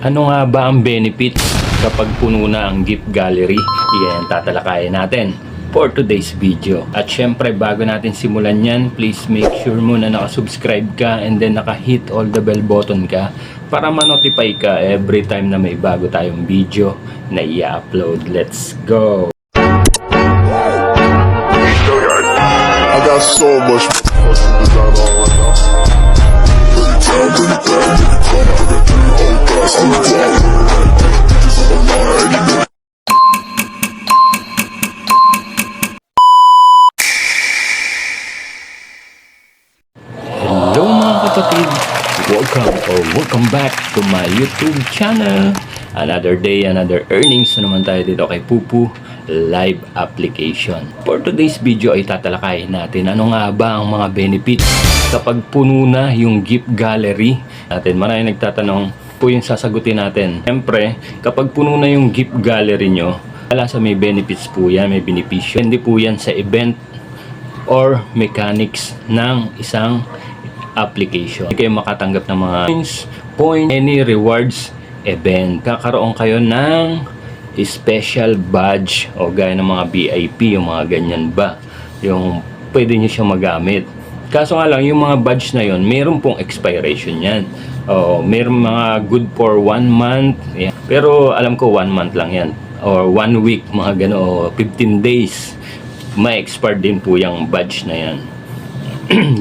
Ano nga ba ang benefits kapag puno na ang gift gallery? Iyan ang tatalakayin natin for today's video. At syempre, bago natin simulan yan, please make sure mo na nakasubscribe ka and then naka-hit all the bell button ka para ma-notify ka every time na may bago tayong video na i-upload. Let's go! I got so much fucking design on right now. Hello mga kapatid! Welcome back to my YouTube channel. Another day, another earnings na naman tayo dito kay Pupu Live Application. For today's video ay tatalakayin natin ano nga ba ang mga benefits kapag puno na yung gift gallery natin. Maraming nagtatanong po yung sasagutin natin. Siyempre, kapag puno na yung gift gallery nyo, wala sa may benefits po yan, may benepisyo. Hindi po yan sa event or mechanics ng isang application. Hindi kayo makatanggap ng mga points, any rewards event. Kakaroon kayo ng special badge o gaya ng mga VIP, yung mga ganyan ba, yung pwede nyo siyang magamit. Kaso nga lang, yung mga badge na yon, meron pong expiration yan. Meron mga good for 1 month. Yan. Pero alam ko 1 month lang yan. Or 1 week, mga gano, 15 days. May expire din po yung badge na yan.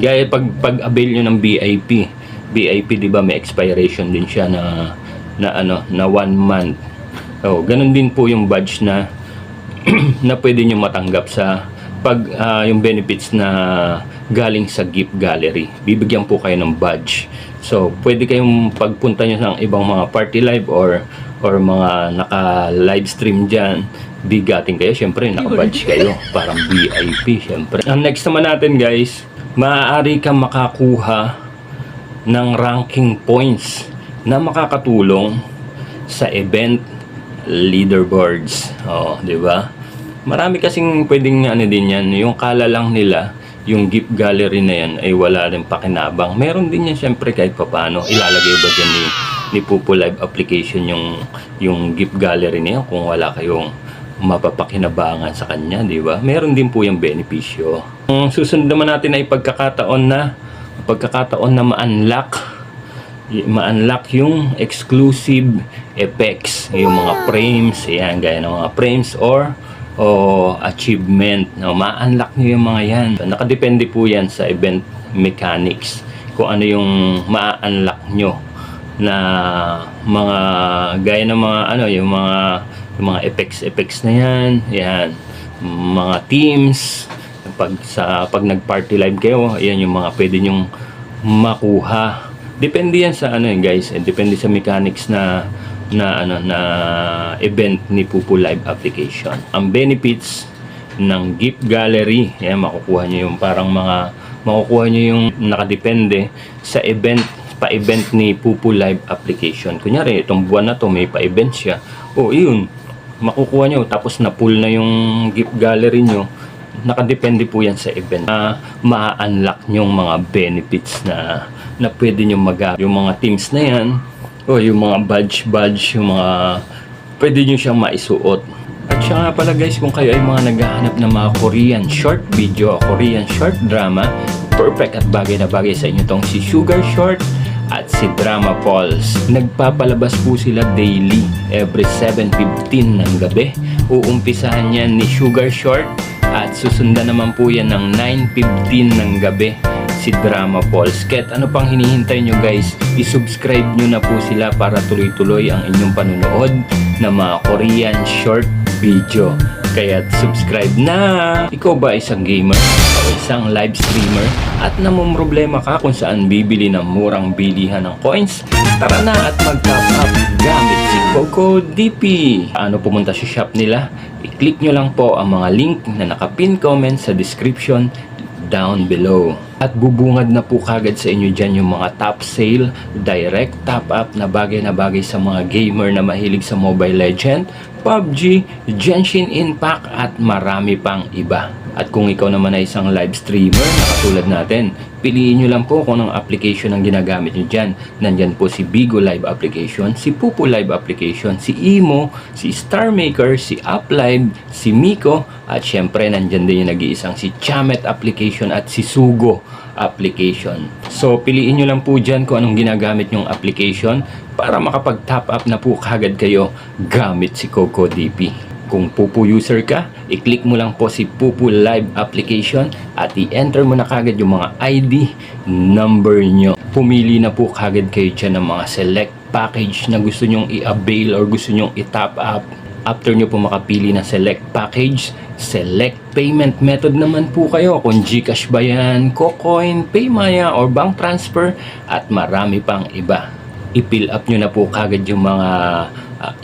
Gaya pag-avail nyo ng VIP. VIP, di ba, may expiration din siya na 1 month. Ganun din po yung badge na na pwede nyo matanggap sa yung benefits na galing sa gift gallery. Bibigyan po kayo ng badge. So, pwede kayong pagpunta nyo ng ibang mga party live or mga naka-live stream dyan, bigating kayo. Siyempre, naka-badge kayo. Parang VIP, siyempre. Ang next naman natin, guys, maaari kang makakuha ng ranking points na makakatulong sa event leaderboards. Di ba? Marami kasing pwedeng din yan. Yung kala lang nila, yung gift gallery na yan ay wala rin pakinabang. Meron din yan syempre kahit papaano. Ilalagay ba dyan ni Pupu Live Application yung gift gallery na yan kung wala kayong mapapakinabangan sa kanya, di ba? Meron din po yung benepisyo. Ang susunod naman natin ay pagkakataon na ma-unlock yung exclusive effects, yung mga frames, yan, gaya ng mga frames or achievement. Ma-unlock nyo yung mga yan. Nakadepende po yan sa event mechanics kung ano yung ma-unlock nyo na mga gaya ng mga yung mga effects na yan, mga teams. Pag nag-party live kayo, ayan yung mga pwede nyong makuha. Depende yan sa guys, depende sa mechanics na event ni Pupu Live Application. Ang benefits ng gift gallery, yan, makukuha nyo yung nakadepende sa pa-event ni Pupu Live Application. Kunyari, itong buwan na to may pa-event siya. Yun, makukuha nyo. Tapos na-pull na yung gift gallery nyo. Nakadepende po yan sa event na ma-unlock nyong mga benefits na pwede nyo magamit. Yung mga teams na yan, yung mga badge, yung mga pwede nyo siyang maisuot. At siya nga pala guys, kung kayo ay mga naghahanap ng mga Korean short video, Korean short drama, perfect at bagay na bagay sa inyo tong si Sugar Short at si Drama Pulse. Nagpapalabas po sila daily, every 7:15 ng gabi. Uumpisahan yan ni Sugar Short at susundan naman po yan ng 9:15 ng gabi si Drama Pulse. Kahit ano pang hinihintay nyo guys, isubscribe nyo na po sila para tuloy-tuloy ang inyong panunood ng mga Korean short video. Kaya subscribe na! Ikaw ba isang gamer o isang live streamer at namumroblema ka kung saan bibili ng murang bilihan ng coins? Tara na at mag-top up gamit si Coco DP. Ano pumunta sa shop nila? I-click nyo lang po ang mga link na nakapin comment sa description down below. At bubungad na po kagad sa inyo dyan yung mga top sale, direct top up na bagay sa mga gamer na mahilig sa Mobile Legend, PUBG, Genshin Impact at marami pang iba. At kung ikaw naman ay isang live streamer na katulad natin, Piliin nyo lang po kung anong application ang ginagamit nyo dyan. Nandyan po si Bigo Live application, si Pupu Live application, si Imo, si Star Maker, si UpLive, si Miko, at syempre nandyan din yung nag-iisang si Chamet application at si Sugo application. So piliin nyo lang po dyan kung anong ginagamit nyong application para makapag-top up na po kagad kayo gamit si CocoDP. Kung Pupu user ka, i-click mo lang po si Pupu Live application at i-enter mo na kagad yung mga ID number nyo. Pumili na po kagad kayo dyan ng mga select package na gusto nyong i-avail or gusto nyong i-top up. After nyo po makapili na select package, select payment method naman po kayo. Kung GCash ba yan, Cocoin, Paymaya, or bank transfer, at marami pang iba. I-fill up nyo na po kagad yung mga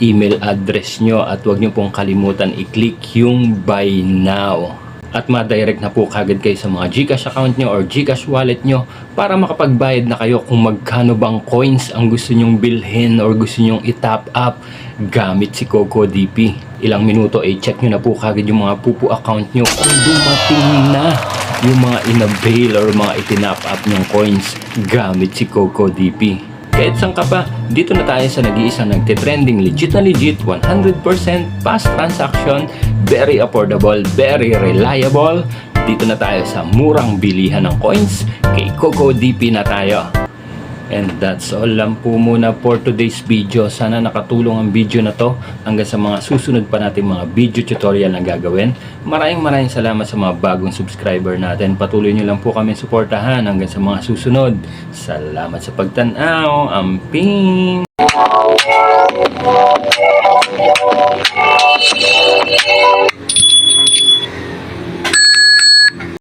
email address nyo at huwag nyo pong kalimutan i-click yung buy now. At ma-direct na po kagad kayo sa mga GCash account nyo or GCash wallet nyo para makapagbayad na kayo kung magkano bang coins ang gusto nyong bilhin or gusto nyong i-top up gamit si CocoDP. Ilang minuto check nyo na po kagad yung mga Pupu account nyo kung dumating na yung mga in-avail or mga itinop up nyong coins gamit si CocoDP. Kahit saan ka pa, dito na tayo sa nag-iisang nagtitrending legit na legit, 100% fast transaction, very affordable, very reliable. Dito na tayo sa murang bilihan ng coins, kay CocoDP na tayo. And that's all lang po muna for today's video. Sana nakatulong ang video na to hanggang sa mga susunod pa natin mga video tutorial na gagawin. Maraming salamat sa mga bagong subscriber natin. Patuloy nyo lang po kami suportahan hanggang sa mga susunod. Salamat sa pagtanaw. Amping!